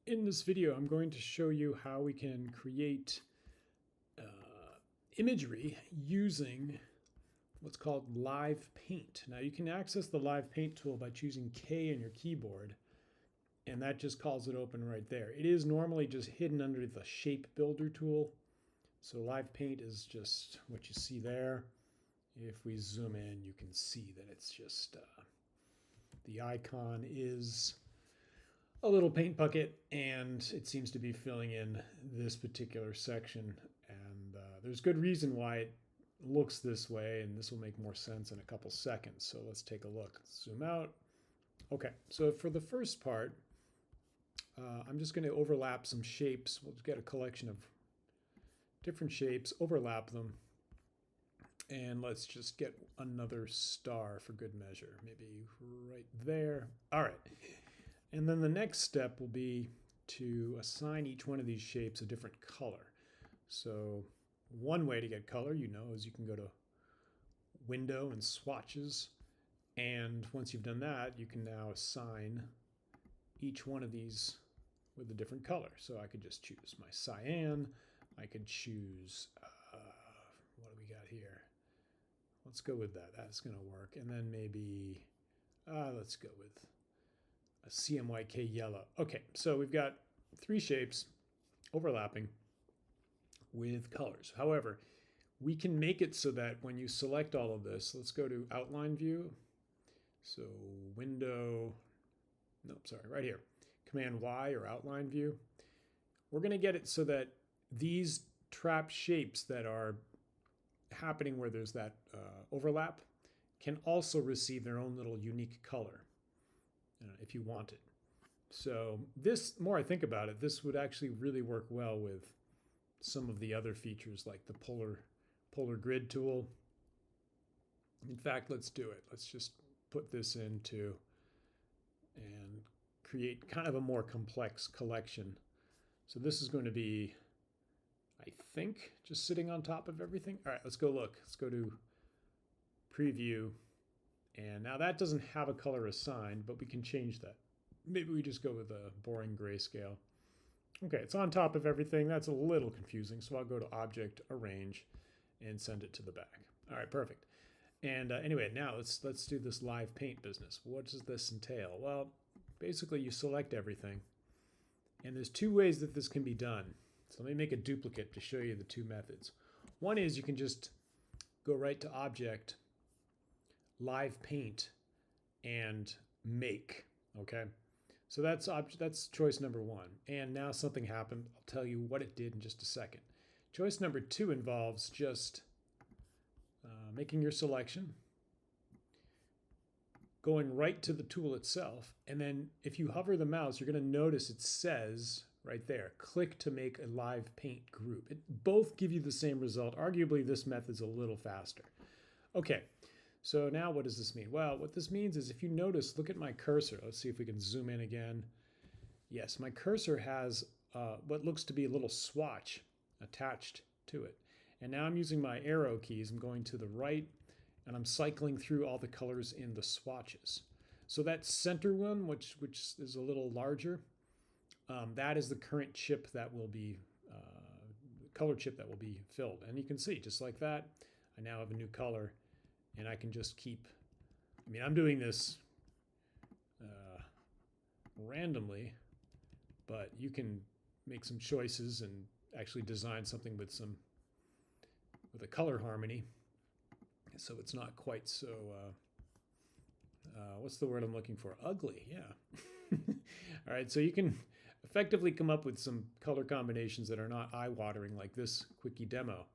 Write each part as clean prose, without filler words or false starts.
In this video, I'm going to show you how we can create imagery using what's called Live Paint. Now you can access the Live Paint tool by choosing K on your keyboard, and that just calls it open right there. It is normally just hidden under the Shape Builder tool. So Live Paint is just what you see there. If we zoom in, you can see that it's just the icon is a little paint bucket, and it seems to be filling in this particular section. And there's good reason why it looks this way, and this will make more sense in a couple seconds. So let's take a look. Zoom out. Okay, so for the first part, I'm just going to overlap some shapes. We'll get a collection of different shapes, overlap them, and let's just get another star for good measure. Maybe right there. All right. And then the next step will be to assign each one of these shapes a different color. So one way to get color, is you can go to Window and Swatches. And once you've done that, you can now assign each one of these with a different color. So I could just choose my cyan. I could choose, what do we got here? Let's go with that. That's going to work. And then maybe, let's go with a CMYK yellow. Okay, so we've got three shapes overlapping with colors. However, we can make it so that when you select all of this, let's go to Outline View. So Window, right here. Command Y or Outline View. We're going to get it so that these trap shapes that are happening where there's that overlap can also receive their own little unique color if you want it. So this, more I think about it, this would actually really work well with some of the other features like the polar grid tool. In fact, let's do it. Let's just put this into and create kind of a more complex collection. So this is going to be, I think, just sitting on top of everything. All right, let's go look. Let's go to Preview. And now that doesn't have a color assigned, but we can change that. Maybe we just go with a boring grayscale. Okay, it's on top of everything. That's a little confusing, so I'll go to Object, Arrange, and send it to the back. All right, perfect. And anyway, now let's do this Live Paint business. What does this entail? Well, basically you select everything, and there's two ways that this can be done. So let me make a duplicate to show you the two methods. One is you can just go right to Object, Live Paint, and Make. Okay, so that's choice number one. And now something happened. I'll tell you what it did in just a second. Choice number two involves just making your selection, going right to the tool itself, and then if you hover the mouse, you're going to notice it says right there, click to make a Live Paint group. Both give you the same result. Arguably, this method's a little faster. Okay, so now what does this mean? Well, what this means is if you notice, look at my cursor. Let's see if we can zoom in again. Yes, my cursor has what looks to be a little swatch attached to it. And now I'm using my arrow keys. I'm going to the right, and I'm cycling through all the colors in the swatches. So that center one, which is a little larger, that is the current chip that will be, color chip that will be filled. And you can see, just like that, I now have a new color, and I can just keep, I'm doing this randomly, but you can make some choices and actually design something with a color harmony, so it's not quite so, what's the word I'm looking for? Ugly, yeah. All right, so you can effectively come up with some color combinations that are not eye-watering like this quickie demo.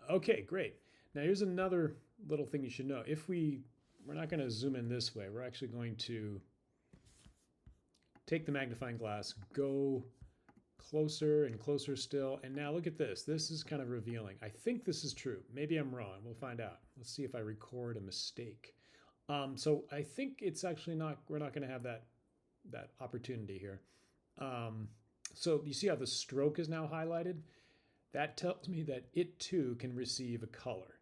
Okay, great. Now here's another little thing you should know. We're not going to zoom in this way. We're actually going to take the magnifying glass, go closer and closer still, and now look at this. This is kind of revealing. I think this is true. Maybe I'm wrong. We'll find out. Let's see if I record a mistake. So I think it's actually we're not going to have that opportunity here. So you see how the stroke is now highlighted? That tells me that it too can receive a color.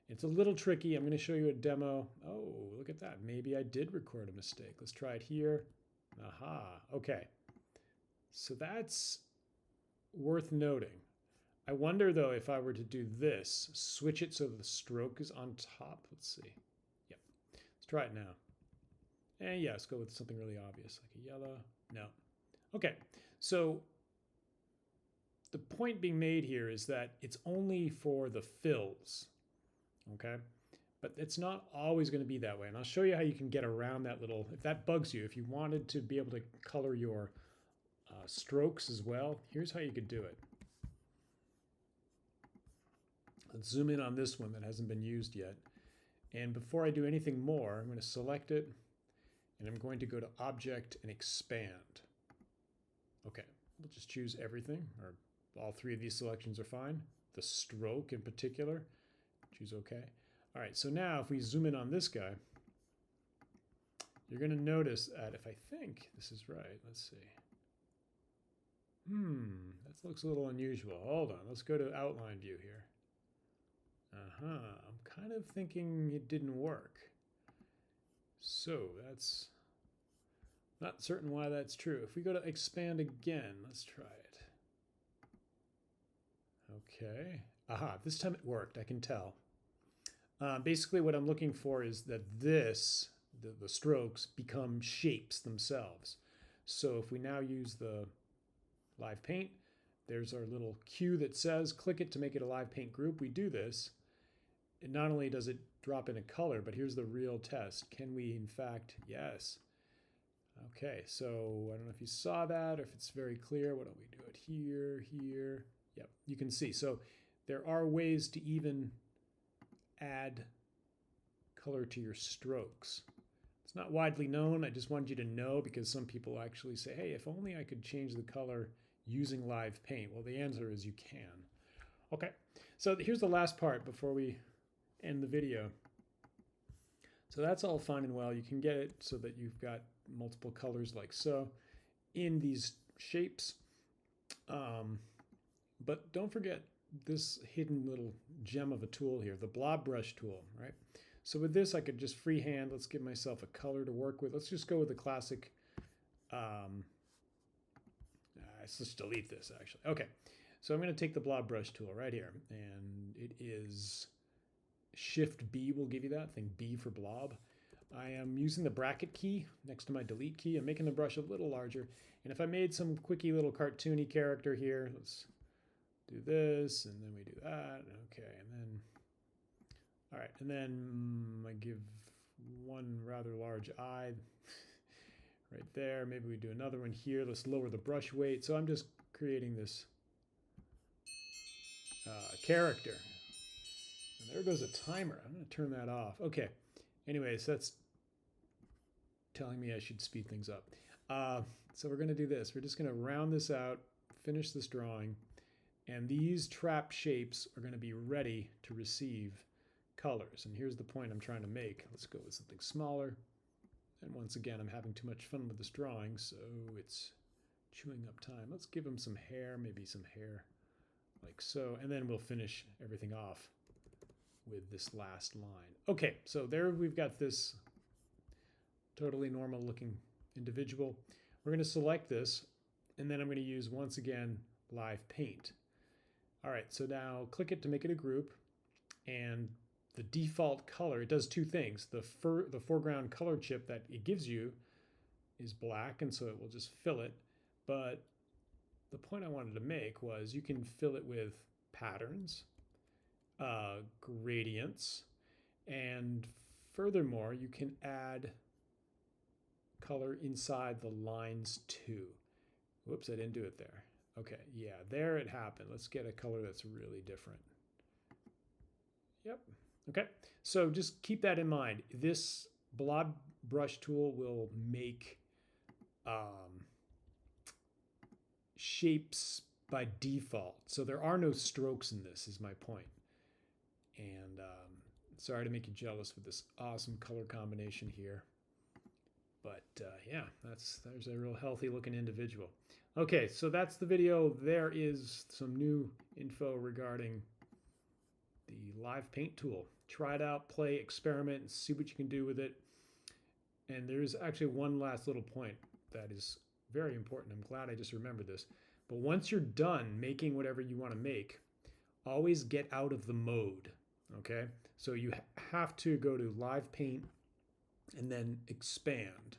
It's a little tricky. I'm going to show you a demo. Oh, look at that. Maybe I did record a mistake. Let's try it here. Aha. Okay. So that's worth noting. I wonder though if I were to do this, switch it so the stroke is on top. Let's see. Yep. Let's try it now. And yeah, let's go with something really obvious, like a yellow. No. Okay. So the point being made here is that it's only for the fills. Okay. But it's not always going to be that way. And I'll show you how you can get around that little, if that bugs you, if you wanted to be able to color your strokes as well, here's how you could do it. Let's zoom in on this one that hasn't been used yet. And before I do anything more, I'm going to select it and I'm going to go to Object and Expand. Okay, we'll just choose everything, or all three of these selections are fine. The stroke in particular, choose OK. All right, so now if we zoom in on this guy, you're going to notice that if I think this is right, let's see. That looks a little unusual. Hold on, let's go to outline view here. I'm kind of thinking it didn't work. So that's not certain why that's true. If we go to expand again, let's try it. Okay. Aha, this time it worked, I can tell. Basically what I'm looking for is that this, the strokes, become shapes themselves. So if we now use the live paint, there's our little cue that says click it to make it a live paint group. We do this. And not only does it drop in a color, but here's the real test. Can we in fact, yes. Okay, so I don't know if you saw that or if it's very clear. Why don't we do it here, here? Yep, you can see. So there are ways to even add color to your strokes. It's not widely known. I just wanted you to know because some people actually say, hey, if only I could change the color using live paint. Well, the answer is you can. Okay, so here's the last part before we end the video. So that's all fine and well. You can get it so that you've got multiple colors like so in these shapes. But don't forget this hidden little gem of a tool here, the blob brush tool, right? So with this, I could just freehand, let's give myself a color to work with. Let's just go with the classic, let's just delete this actually. Okay, so I'm gonna take the blob brush tool right here, and it is Shift B will give you that, thing B for blob. I am using the bracket key next to my delete key. I'm making the brush a little larger. And if I made some quickie little cartoony character here, let's do this, and then we do that. Okay, and then, all right, and then I give one rather large eye right there. Maybe we do another one here. Let's lower the brush weight. So I'm just creating this character. And there goes a timer. I'm going to turn that off. Okay. Anyways, that's telling me I should speed things up. So we're going to do this. We're just going to round this out, finish this drawing, and these trap shapes are going to be ready to receive colors. And here's the point I'm trying to make. Let's go with something smaller. And once again, I'm having too much fun with this drawing, so it's chewing up time. Let's give him some hair, maybe some hair like so, and then we'll finish everything off with this last line. Okay, so there we've got this totally normal looking individual. We're going to select this, and then I'm going to use, once again, live paint. All right, so now click it to make it a group, and the default color, it does two things. The foreground color chip that it gives you is black, and so it will just fill it. But the point I wanted to make was you can fill it with patterns, gradients, and furthermore, you can add color inside the lines too. Whoops, I didn't do it there. Okay, yeah, there it happened. Let's get a color that's really different. Yep, okay. So just keep that in mind. This blob brush tool will make shapes by default. So there are no strokes in this, is my point. And sorry to make you jealous with this awesome color combination here. But yeah, there's a real healthy looking individual. Okay, so that's the video. There is some new info regarding the live paint tool. Try it out, play, experiment, and see what you can do with it. And there's actually one last little point that is Very important. I'm glad I just remembered this. But once you're done making whatever you want to make, always get out of the mode. Okay, so you have to go to Live Paint and then expand.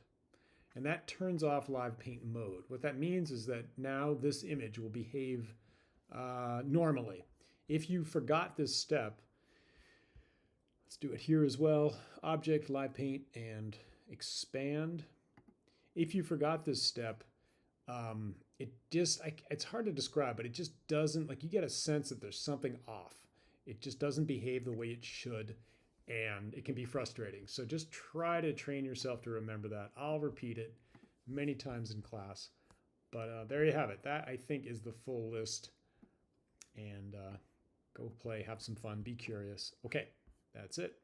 And that turns off Live Paint mode. What that means is that now this image will behave normally. If you forgot this step, let's do it here as well. Object, Live Paint, and expand. If you forgot this step, it's hard to describe, but it just doesn't, like, you get a sense that there's something off. It just doesn't behave the way it should, and it can be frustrating. So just try to train yourself to remember that. I'll repeat it many times in class, but there you have it. That, I think, is the full list. And go play, have some fun, be curious. Okay, that's it.